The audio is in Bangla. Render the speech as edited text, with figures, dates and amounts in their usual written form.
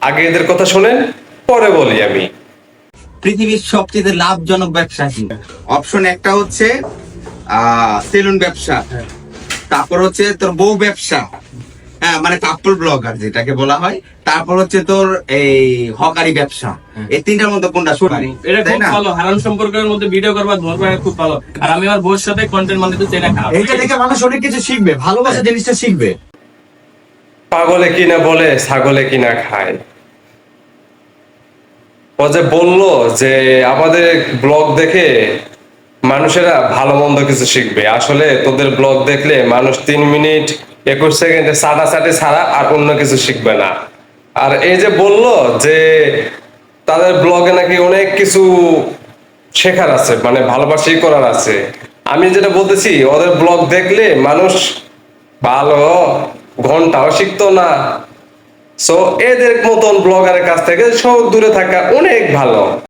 আগে এদের কথা শুনেন, পরে বলি আমি। পৃথিবীর সবচেয়ে লাভজনক ব্যবসা কি? অপশন একটা হচ্ছে সেলুন ব্যবসা, তারপর হচ্ছে তোর বউ ব্যবসা, হ্যাঁ মানে কাপল ব্লগার যেটাকে বলা হয়, তারপর হচ্ছে তোর এই হকারি ব্যবসা। এই তিনটার মধ্যে কোনটা সত্যি? এটা তাই খুব না? ভালো, হারাম সম্পর্কের মধ্যে ভিডিও করবা ধরবা, খুব ভালো। আর আমি আমার বউর সাথে কন্টেন্ট বানাতে চাই না। এইটা দেখে মানুষ অনেক কিছু শিখবে, ভালোবাসা জিনিসটা শিখবে। পাগলে কিনা বলে ছাগলে কিনা খায়। ও যে বললো যে আমাদের ব্লগ দেখে মানুষেরা ভালো মন্দ কিছু শিখবে, আসলে তোদের ব্লগ দেখলে মানুষ 3 মিনিট 21 সেকেন্ডে চাটাচাটি ছাড়া আর অন্য কিছু শিখবে না। আর এই যে বললো যে তাদের ব্লগে নাকি অনেক কিছু শেখার আছে, মানে ভালোবাসাই করার আছে। আমি যেটা বলতেছি, ওদের ব্লগ দেখলে মানুষ ভালো ঘন্টাও শিখতো না। সো এদের মতন ব্লগারের কাছ থেকে সব দূরে থাকা অনেক ভালো।